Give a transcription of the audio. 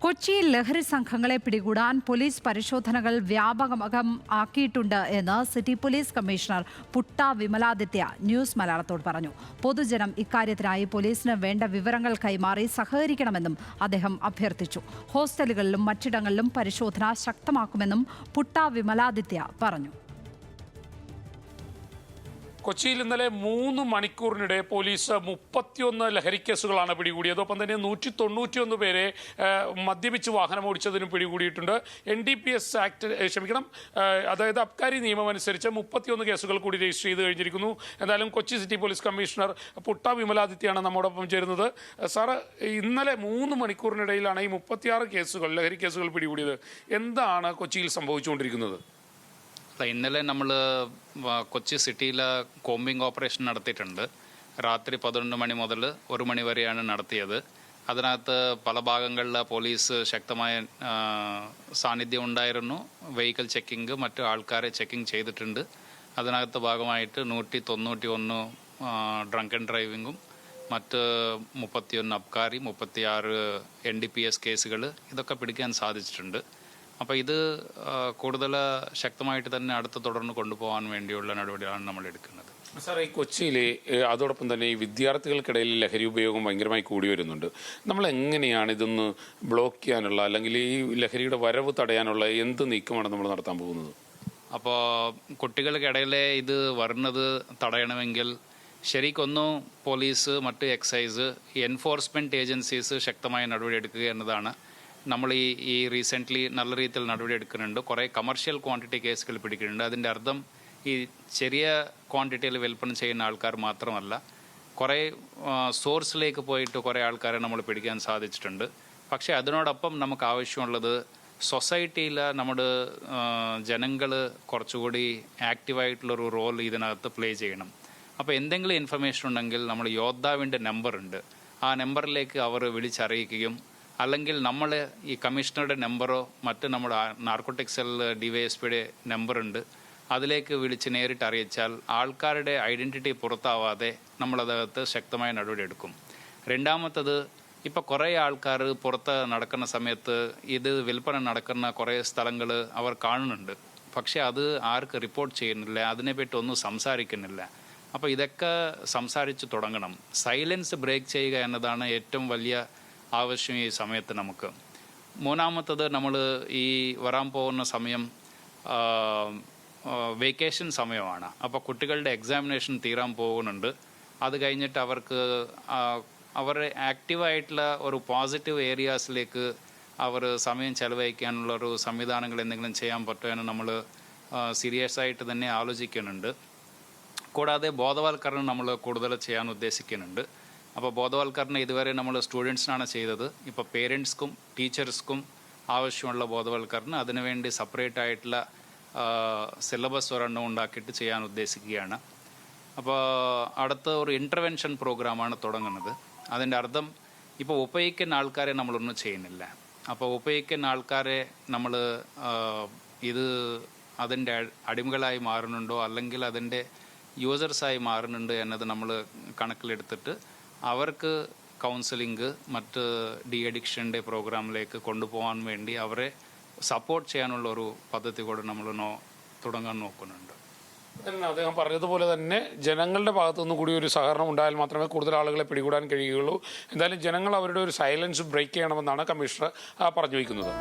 കൊച്ചിയിൽ ലഹരി സംഘങ്ങളെ പിടികൂടാൻ പോലീസ് പരിശോധനകൾ ആക്കിയിട്ടുണ്ട് എന്ന് city police commissioner Putta Vimaladitya news മലയാളത്തോട് പറഞ്ഞു. പൊതുജനം ഇക്കാര്യത്തിനായി പോലീസിന് വേണ്ട വിവരങ്ങൾ കൈമാറി സഹകരിക്കണമെന്നും അദ്ദേഹം അഭ്യർത്ഥിച്ചു. ഹോസ്റ്റലുകളിലും മറ്റിടങ്ങളിലും പരിശോധന ശക്തമാക്കുമെന്നും പുട്ട വിമലാദിത്യ പറഞ്ഞു. കൊച്ചിയിൽ ഇന്നലെ 3 മണിക്കൂറിനിടെ പോലീസ് 31 ലഹരിക്കേസുകളാണ് പിടികൂടിയത്. ഒപ്പം തന്നെ 191 പേരെ മദ്യപിച്ച് വാഹനം ഓടിച്ചതിനും പിടികൂടിയിട്ടുണ്ട്. NDPS ആക്ട് അതായത് അബ്കാരി നിയമം അനുസരിച്ച് 31 കേസുകൾ കൂടി രജിസ്റ്റർ ചെയ്ത് കഴിഞ്ഞിരിക്കുന്നു. എന്തായാലും Kochi city police commissioner Putta വിമലാദിത്യയാണ് നമ്മോടൊപ്പം ചേരുന്നത്. സാറ്, ഇന്നലെ 3 മണിക്കൂറിനിടയിലാണ് ഈ 36 കേസുകൾ ലഹരി കേസുകൾ പിടികൂടിയത്. എന്താണ് കൊച്ചിയിൽ സംഭവിച്ചുകൊണ്ടിരിക്കുന്നത്? ഇന്നലെ നമ്മൾ കൊച്ചി സിറ്റിയിൽ കോമ്പിംഗ് ഓപ്പറേഷൻ നടത്തിയിട്ടുണ്ട്. രാത്രി 11 മണി മുതൽ 1 മണി വരെയാണ് നടത്തിയത്. അതിനകത്ത് പല ഭാഗങ്ങളിൽ പോലീസ് ശക്തമായ സാന്നിധ്യം ഉണ്ടായിരുന്നു. വെഹിക്കിൾ ചെക്കിങ്, മറ്റു ആൾക്കാരെ ചെക്കിങ് ചെയ്തിട്ടുണ്ട്. അതിനകത്ത് ഭാഗമായിട്ട് 191 ഡ്രങ്ക് ആൻഡ് ഡ്രൈവിങ്ങും മറ്റ് 31 അബ്കാരി, 36 NDPS കേസുകൾ ഇതൊക്കെ പിടിക്കാൻ സാധിച്ചിട്ടുണ്ട്. അപ്പോൾ ഇത് കൂടുതൽ ശക്തമായിട്ട് തന്നെ തുടർന്ന് കൊണ്ടുപോകാൻ വേണ്ടിയുള്ള നടപടിയാണ് നമ്മൾ എടുക്കുന്നത്. സാർ, ഈ കൊച്ചിയിൽ അതോടൊപ്പം തന്നെ ഈ വിദ്യാർത്ഥികൾക്കിടയിൽ ലഹരി ഉപയോഗം ഭയങ്കരമായി കൂടി വരുന്നുണ്ട്. നമ്മൾ എങ്ങനെയാണ് ഇതൊന്ന് ബ്ലോക്ക് ചെയ്യാനുള്ള, അല്ലെങ്കിൽ ഈ ലഹരിയുടെ വരവ് തടയാനുള്ള എന്ത് നീക്കമാണ് നമ്മൾ നടത്താൻ പോകുന്നത്? അപ്പോൾ കുട്ടികൾക്കിടയിലെ ഇത് വരുന്നത് തടയണമെങ്കിൽ ശരിക്കൊന്നും പോലീസ്, മറ്റ് എക്സൈസ്, എൻഫോഴ്സ്മെൻറ്റ് ഏജൻസീസ് ശക്തമായ നടപടിയെടുക്കുക എന്നതാണ്. നമ്മൾ ഈ റീസെൻ്റ്ലി നല്ല രീതിയിൽ നടപടി എടുക്കുന്നുണ്ട്. കുറേ കമേർഷ്യൽ ക്വാണ്ടിറ്റി കേസുകൾ പിടിക്കുന്നുണ്ട്. അതിൻ്റെ അർത്ഥം ഈ ചെറിയ ക്വാണ്ടിറ്റിയിൽ വിൽപ്പന ചെയ്യുന്ന ആൾക്കാർ മാത്രമല്ല, കുറേ സോഴ്സിലേക്ക് പോയിട്ട് കുറേ ആൾക്കാരെ നമ്മൾ പിടിക്കാൻ സാധിച്ചിട്ടുണ്ട്. പക്ഷേ അതിനോടൊപ്പം നമുക്ക് ആവശ്യമുള്ളത് സൊസൈറ്റിയിൽ നമ്മുടെ ജനങ്ങൾ കുറച്ചുകൂടി ആക്റ്റീവായിട്ടുള്ളൊരു റോൾ ഇതിനകത്ത് പ്ലേ ചെയ്യണം. അപ്പോൾ എന്തെങ്കിലും ഇൻഫർമേഷൻ ഉണ്ടെങ്കിൽ നമ്മൾ യോദ്ധാവിൻ്റെ നമ്പറുണ്ട്, ആ നമ്പറിലേക്ക് അവർ വിളിച്ചറിയിക്കുകയും, അല്ലെങ്കിൽ നമ്മൾ ഈ കമ്മീഷണറുടെ നമ്പറോ മറ്റ് നമ്മുടെ നാർക്കോട്ടിക് സെൽ DYSPയുടെ നമ്പറുണ്ട്, അതിലേക്ക് വിളിച്ച് നേരിട്ട് അറിയിച്ചാൽ ആൾക്കാരുടെ ഐഡൻറ്റിറ്റി പുറത്താവാതെ നമ്മളതകത്ത് ശക്തമായ നടപടിയെടുക്കും. രണ്ടാമത്തത്, ഇപ്പോൾ കുറേ ആൾക്കാർ പുറത്ത് നടക്കുന്ന സമയത്ത് ഇത് വിൽപ്പന നടക്കുന്ന കുറേ സ്ഥലങ്ങൾ അവർ കാണുന്നുണ്ട്. പക്ഷേ അത് ആർക്ക് റിപ്പോർട്ട് ചെയ്യുന്നില്ല, അതിനെപ്പറ്റി ഒന്നും സംസാരിക്കുന്നില്ല. അപ്പോൾ ഇതൊക്കെ സംസാരിച്ച് തുടങ്ങണം. സൈലൻസ് ബ്രേക്ക് ചെയ്യുക എന്നതാണ് ഏറ്റവും വലിയ ആവശ്യം ഈ സമയത്ത് നമുക്ക്. മൂന്നാമത്തത്, നമ്മൾ ഈ വരാൻ പോകുന്ന സമയം വെക്കേഷൻ സമയമാണ്. അപ്പോൾ കുട്ടികളുടെ എക്സാമിനേഷൻ തീരാൻ പോകുന്നുണ്ട്. അത് കഴിഞ്ഞിട്ട് അവർ ആക്റ്റീവായിട്ടുള്ള ഒരു പോസിറ്റീവ് ഏരിയാസിലേക്ക് അവർ സമയം ചെലവഴിക്കാനുള്ളൊരു സംവിധാനങ്ങൾ എന്തെങ്കിലും ചെയ്യാൻ പറ്റുമെന്ന് നമ്മൾ സീരിയസ് ആയിട്ട് തന്നെ ആലോചിക്കുന്നുണ്ട്. കൂടാതെ ബോധവൽക്കരണം നമ്മൾ കൂടുതൽ ചെയ്യാൻ ഉദ്ദേശിക്കുന്നുണ്ട്. അപ്പോൾ ബോധവൽക്കരണം ഇതുവരെ നമ്മൾ സ്റ്റുഡൻസിനാണ് ചെയ്തത്. ഇപ്പോൾ പേരൻസ്ക്കും ടീച്ചേഴ്സ്ക്കും ആവശ്യമുള്ള ബോധവൽക്കരണം അതിനുവേണ്ടി സെപ്പറേറ്റ് ആയിട്ടുള്ള സിലബസ് ഒരെണ്ണം ഉണ്ടാക്കിയിട്ട് ചെയ്യാൻ ഉദ്ദേശിക്കുകയാണ്. അപ്പോൾ അടുത്ത ഒരു ഇൻ്റർവെൻഷൻ പ്രോഗ്രാമാണ് തുടങ്ങുന്നത്. അതിൻ്റെ അർത്ഥം, ഇപ്പോൾ ഉപയോഗിക്കുന്ന ആൾക്കാരെ നമ്മളൊന്നും ചെയ്യുന്നില്ല. അപ്പോൾ ഉപയോഗിക്കുന്ന ആൾക്കാരെ നമ്മൾ ഇത് അതിൻ്റെ അടിമകളായി മാറുന്നുണ്ടോ അല്ലെങ്കിൽ അതിൻ്റെ യൂസേഴ്സായി മാറുന്നുണ്ട് എന്നത് നമ്മൾ കണക്കിലെടുത്തിട്ട് അവർക്ക് കൗൺസിലിംഗ്, മറ്റ് അഡിക്ഷൻ്റെ പ്രോഗ്രാമിലേക്ക് കൊണ്ടുപോകാൻ വേണ്ടി അവരെ സപ്പോർട്ട് ചെയ്യാനുള്ള ഒരു പദ്ധതി കൂടെ നമ്മൾ തുടങ്ങാൻ നോക്കുന്നുണ്ട്. അദ്ദേഹം പറഞ്ഞതുപോലെ തന്നെ ജനങ്ങളുടെ ഭാഗത്തുനിന്ന് കൂടി ഒരു സഹകരണം ഉണ്ടായാൽ മാത്രമേ കൂടുതൽ ആളുകളെ പിടികൂടാൻ കഴിയുകയുള്ളൂ. എന്തായാലും ജനങ്ങൾ അവരുടെ ഒരു സൈലൻസ് ബ്രേക്ക് ചെയ്യണമെന്നാണ് കമ്മീഷണർ പറഞ്ഞു വയ്ക്കുന്നത്.